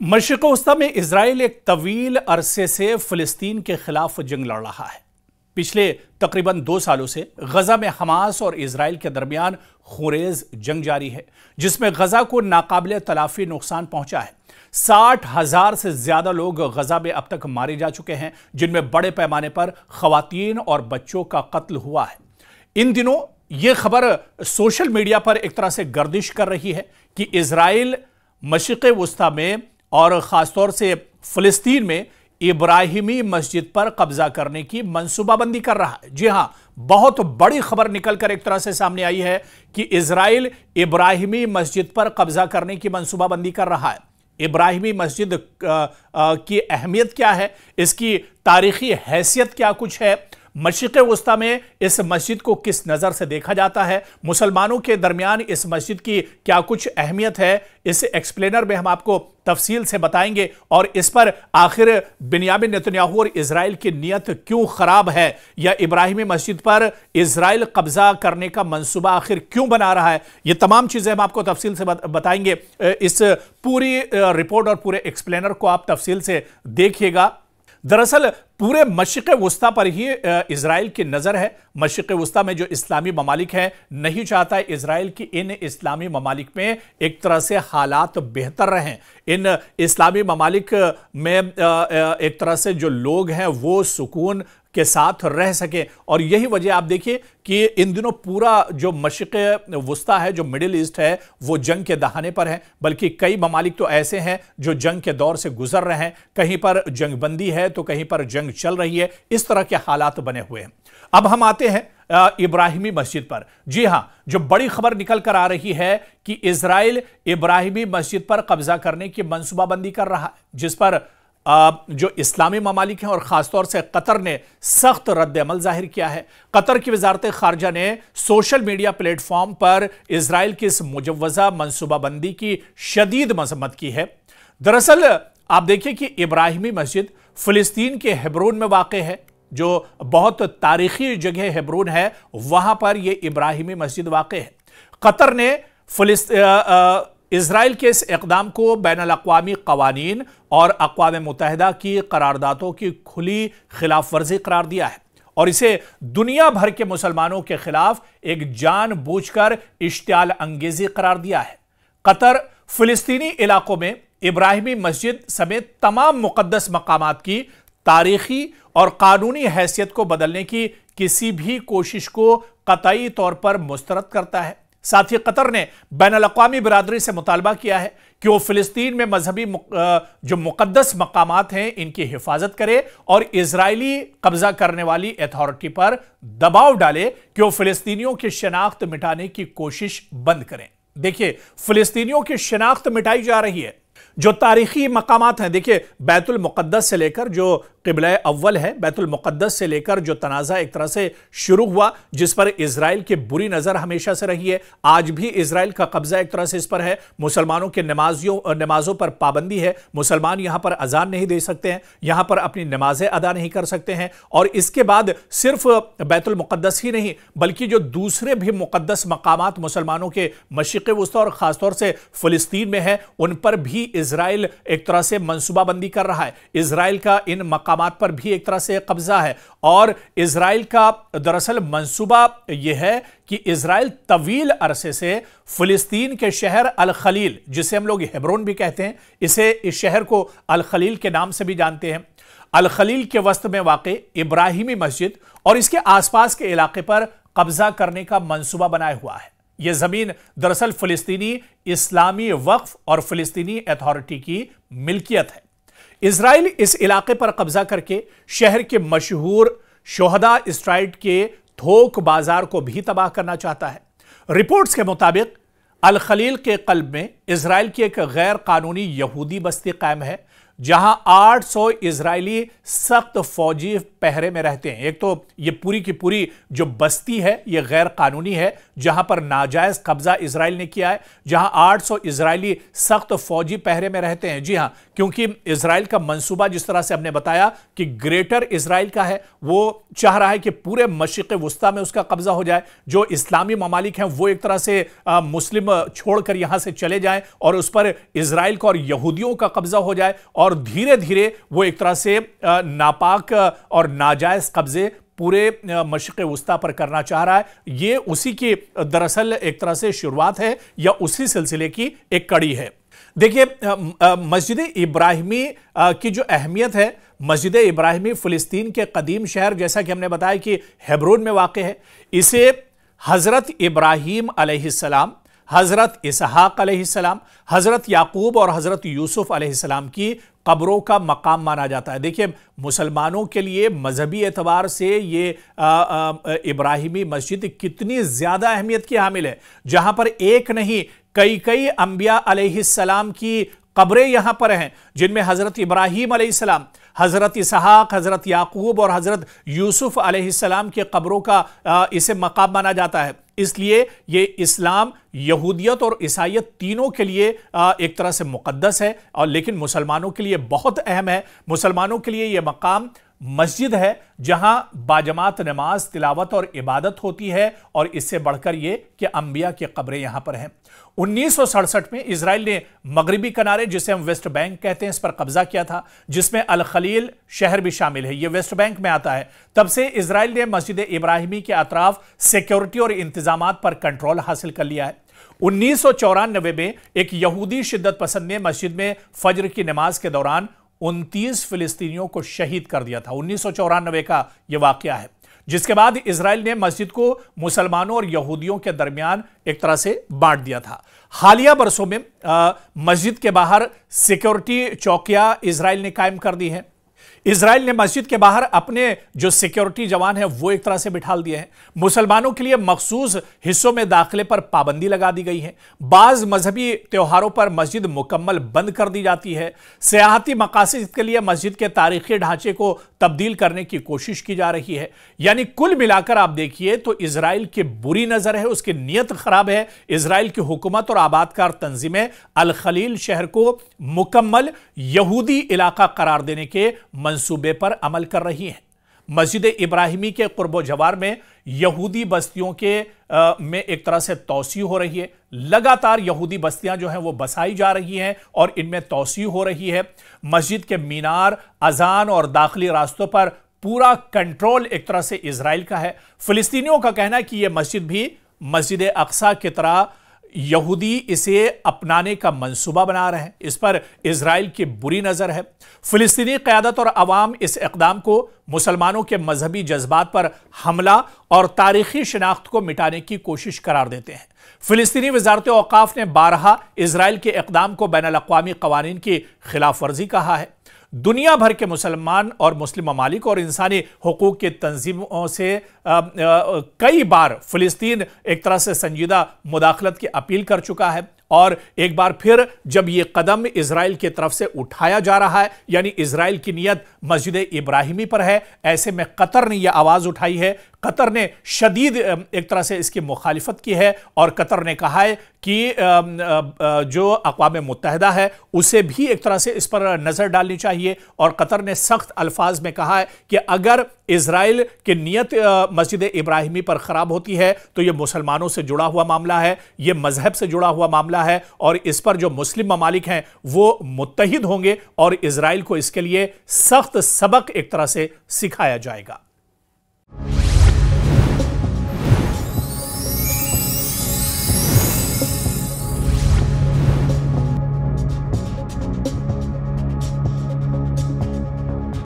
मशरिक़ वस्ता में इजराइल एक तवील अरसे से फ़लस्तीन के खिलाफ जंग लड़ रहा है। पिछले तकरीबन 2 सालों से गजा में हमास और इजराइल के दरमियान खुरेज जंग जारी है, जिसमें गजा को नाकाबिले तलाफी नुकसान पहुंचा है। 60,000 से ज्यादा लोग गजा में अब तक मारे जा चुके हैं, जिनमें बड़े पैमाने पर खवातीन और बच्चों का कत्ल हुआ है। इन दिनों यह खबर सोशल मीडिया पर एक तरह से गर्दिश कर रही है कि इजराइल मशरिक़ वस्ता में और ख़ासतौर से फ़लस्तीन में इब्राहिमी मस्जिद पर कब्जा करने की मंसूबाबंदी कर रहा है। जी हां, बहुत बड़ी खबर निकलकर एक तरह से सामने आई है कि इजराइल इब्राहिमी मस्जिद पर कब्जा करने की मंसूबाबंदी कर रहा है। इब्राहिमी मस्जिद की अहमियत क्या है, इसकी तारीखी हैसियत क्या कुछ है, मशरिक़ वस्ता में इस मस्जिद को किस नज़र से देखा जाता है, मुसलमानों के दरमियान इस मस्जिद की क्या कुछ अहमियत है, इस एक्सप्लेनर में हम आपको तफसील से बताएंगे। और इस पर आखिर बिन्यामिन नेतन्याहू और इजराइल की नीयत क्यों खराब है, या इब्राहिमी मस्जिद पर इजराइल कब्जा करने का मंसूबा आखिर क्यों बना रहा है, ये तमाम चीज़ें हम आपको तफसील से बताएंगे। इस पूरी रिपोर्ट और पूरे एक्सप्लेनर को आप तफसील से देखिएगा। दरअसल पूरे मशरिक़ वस्ता पर ही इजराइल की नज़र है। मशरिक़ वस्ता में जो इस्लामी ममालिक हैं, नहीं चाहता इजराइल की इन इस्लामी ममालिक में एक तरह से हालात बेहतर रहें, इन इस्लामी ममालिक में एक तरह से जो लोग हैं वो सुकून के साथ रह सके। और यही वजह आप देखिए कि इन दिनों पूरा जो मशरिक़ वस्ता है, जो मिडिल ईस्ट है, वो जंग के दहाने पर है। बल्कि कई ममालिक तो ऐसे हैं जो जंग के दौर से गुजर रहे हैं, कहीं पर जंगबंदी है तो कहीं पर जंग चल रही है। इस तरह के हालात बने हुए हैं। अब हम आते हैं इब्राहिमी मस्जिद पर। जी हां, जो बड़ी खबर निकल कर आ रही है कि इजराइल इब्राहिमी मस्जिद पर कब्जा करने की मंसूबाबंदी कर रहा है, जिस पर जो इस्लामी ममालिक हैं और ख़ासतौर से कतर ने सख्त रद्द अमल जाहिर किया है। कतर की वजारत खारजा ने सोशल मीडिया प्लेटफॉर्म पर इजराइल की इस मुजव्वज़ा मंसूबाबंदी की शदीद मजम्मत की है। दरअसल आप देखिए कि इब्राहिमी मस्जिद फ़लस्तीन के हेब्रोन में वाक़े है, जो बहुत तारीखी जगह हेब्रोन है, वहां पर यह इब्राहिमी मस्जिद वाक़े है। कतर ने इजराइल के इस इक़दाम को बैनुल अक़वामी क़वानीन और अक़वाम मुत्तहिदा की करारदादों की खुली खिलाफ वर्जी करार दिया है और इसे दुनिया भर के मुसलमानों के खिलाफ एक जानबूझकर इश्तियाल अंगेजी करार दिया है। कतर फ़लस्तीनी इलाकों में इब्राहिमी मस्जिद समेत तमाम मुक़द्दस मकामात की तारीखी और कानूनी हैसियत को बदलने की किसी भी कोशिश को कतई तौर पर मुस्तरद करता है। साथ ही कतर ने बैनुल अक़वामी बिरादरी से मुतालबा किया है कि वो फ़लस्तीन में मजहबी जो मुक़द्दस मकामात हैं, इनकी हिफाजत करे और इजरायली कब्जा करने वाली अथॉरिटी पर दबाव डाले कि वो फ़लस्तीनियों की शनाख्त मिटाने की कोशिश बंद करें। देखिए, फ़लस्तीनियों की शनाख्त मिटाई जा रही है। जो तारीखी मकामात हैं, देखिए बैतुल मुक़द्दस से लेकर जो क़िबला अव्वल है, बैतुल मुक़द्दस से लेकर जो तनाज़ा एक तरह से शुरू हुआ, जिस पर इजराइल की बुरी नज़र हमेशा से रही है, आज भी इजराइल का कब्जा एक तरह से इस पर है। मुसलमानों के नमाजों पर पाबंदी है, मुसलमान यहाँ पर अजान नहीं दे सकते हैं, यहाँ पर अपनी नमाजें अदा नहीं कर सकते हैं। और इसके बाद सिर्फ बैतुल मुक़द्दस ही नहीं, बल्कि जो दूसरे भी मुक़द्दस मकामात मुसलमानों के मशरिक़ वस्ता और ख़ासतौर से फ़लस्तीन में है, उन पर भी इजराइल एक तरह से मंसूबाबंदी कर रहा है। इजराइल का इन मकामात पर भी एक तरह से कब्जा है और इजराइल का दरअसल मंसूबा यह है कि इजराइल तवील अरसे से फ़लस्तीन के शहर अल खलील, जिसे हम लोग हेब्रोन भी कहते हैं, इस शहर को अल खलील के नाम से भी जानते हैं, अल खलील के वस्त में वाक़े इब्राहिमी मस्जिद और इसके आसपास के इलाके पर कब्जा करने का मंसूबा बनाया हुआ है। यह जमीन दरअसल फ़लस्तीनी इस्लामी वक्फ और फ़लस्तीनी अथॉरिटी की मिल्कियत है। इजराइल इस इलाके पर कब्जा करके शहर के मशहूर शोहदा स्ट्रीट के थोक बाजार को भी तबाह करना चाहता है। रिपोर्ट्स के मुताबिक अल खलील के क़ल्ब में इजराइल की एक गैर कानूनी यहूदी बस्ती कायम है, जहां 800 इजरायली सख्त फौजी पहरे में रहते हैं। एक तो ये पूरी की पूरी जो बस्ती है ये गैर कानूनी है, जहां पर नाजायज कब्जा इजराइल ने किया है, जहां 800 इजरायली सख्त फौजी पहरे में रहते हैं। जी हां, क्योंकि इजराइल का मंसूबा जिस तरह से हमने बताया कि ग्रेटर इजराइल का है, वो चाह रहा है कि पूरे मशरिक़ वुस्ता में उसका कब्जा हो जाए। जो इस्लामी ममालिक हैं वो एक तरह से मुस्लिम छोड़कर यहां से चले जाएं और उस पर इजराइल का और यहूदियों का कब्जा हो जाए, और धीरे धीरे वो एक तरह से नापाक और नाजायज कब्जे पूरे मशरिक़ वुस्ता पर करना चाह रहा है। ये उसी की दरअसल एक तरह से शुरुआत है या उसी सिलसिले की एक कड़ी है। देखिए, मस्जिद इब्राहिमी की जो अहमियत है, मस्जिद इब्राहिमी फ़िलिस्तीन के कदीम शहर, जैसा कि हमने बताया कि हेब्रोन में वाक़ है, इसे हज़रत इब्राहीम अलैहिस्सलाम, हज़रत इसहाक अलैहिस्सलाम, हज़रत याकूब और हज़रत यूसुफ अलैहिस्सलाम की कब्रों का मकाम माना जाता है। देखिए, मुसलमानों के लिए मजहबी एतबार से ये इब्राहिमी मस्जिद कितनी ज़्यादा अहमियत की हामिल है, जहां पर एक नहीं कई कई अंबिया अलैहिस्सलाम की कब्रें यहां पर हैं, जिनमें हज़रत इब्राहीम अलैहिस्सलाम, हज़रत इसहाक, हज़रत याकूब और हज़रत यूसुफ अलैहिस्सलाम के कब्रों का इसे मकाम माना जाता है। इसलिए ये इस्लाम, यहूदियत और ईसाइयत तीनों के लिए एक तरह से मुक़द्दस है, और लेकिन मुसलमानों के लिए बहुत अहम है। मुसलमानों के लिए यह मकाम मस्जिद है जहां बाजमात नमाज, तिलावत और इबादत होती है, और इससे बढ़कर यह कि अंबिया की कब्रें यहां पर हैं। 1967 में इजराइल ने मगरिबी किनारे, जिसे हम वेस्ट बैंक कहते हैं, इस पर कब्जा किया था, जिसमें अल खलील शहर भी शामिल है। यह वेस्ट बैंक में आता है। तब से इजराइल ने मस्जिद इब्राहिमी के अतराफ सिक्योरिटी और इंतजामात पर कंट्रोल हासिल कर लिया है। 1994 में एक यहूदी शिद्दत पसंद ने मस्जिद में फजर की नमाज के दौरान 29 फिलिस्तीनियों को शहीद कर दिया था। 1994 का यह वाकया है, जिसके बाद इजराइल ने मस्जिद को मुसलमानों और यहूदियों के दरमियान एक तरह से बांट दिया था। हालिया बरसों में मस्जिद के बाहर सिक्योरिटी चौकियां इजराइल ने कायम कर दी हैं। इजराइल ने मस्जिद के बाहर अपने जो सिक्योरिटी जवान हैं वो एक तरह से बिठाल दिए हैं। मुसलमानों के लिए मखसूस हिस्सों में दाखिले पर पाबंदी लगा दी गई है। बाज मजहबी त्योहारों पर मस्जिद मुकम्मल बंद कर दी जाती है। सियाहती मकासद के लिए मस्जिद के तारीखी ढांचे को तब्दील करने की कोशिश की जा रही है। यानी कुल मिलाकर आप देखिए तो इजराइल की बुरी नजर है, उसकी नीयत खराब है। इजराइल की हुकूमत और आबादकार तंजीमें अल खलील शहर को मुकम्मल यहूदी इलाका करार देने के मंसूबे पर अमल कर रही हैं। मस्जिद इब्राहिमी के कुर्बो जवार में यहूदी बस्तियों के में एक तरह से तौसी हो रही है। लगातार यहूदी बस्तियां जो हैं वो बसाई जा रही हैं और इनमें तौसी हो रही है। मस्जिद के मीनार, अजान और दाखिली रास्तों पर पूरा कंट्रोल एक तरह से इजराइल का है। फिलिस्तीनियों का कहना है कि यह मस्जिद भी मस्जिद अक्सा की तरह यहूदी इसे अपनाने का मंसूबा बना रहे हैं। इस पर इजराइल की बुरी नजर है। फिलिस्तीनी क़यादत और अवाम इस इक़दाम को मुसलमानों के मजहबी जज्बात पर हमला और तारीखी शिनाख्त को मिटाने की कोशिश करार देते हैं। फिलिस्तीनी वज़ारत औक़ाफ़ ने बारहा इजराइल के इक़दाम को बैनुल-अक़वामी क़वानीन की खिलाफ वर्जी कहा है। दुनिया भर के मुसलमान और मुस्लिम ममालिक और इंसानी हुकूक की तंजीमों से कई बार फिलिस्तीन एक तरह से संजीदा मुदाखलत की अपील कर चुका है, और एक बार फिर जब यह कदम इजराइल की तरफ से उठाया जा रहा है, यानी इजराइल की नीयत मस्जिद इब्राहिमी पर है, ऐसे में कतर ने यह आवाज़ उठाई है। कतर ने शदीद एक तरह से इसकी मुखालिफत की है, और कतर ने कहा है कि जो अक़वाम मुत्तहिदा है उसे भी एक तरह से इस पर नज़र डालनी चाहिए। और कतर ने सख्त अल्फाज में कहा है कि अगर इजराइल की नीयत मस्जिद इब्राहिमी पर ख़राब होती है तो यह मुसलमानों से जुड़ा हुआ मामला है, यह मजहब से जुड़ा हुआ मामला है, और इस पर जो मुस्लिम ममालिक हैं वो मुत्तहिद होंगे और इजराइल को इसके लिए सख्त सबक एक तरह से सिखाया जाएगा।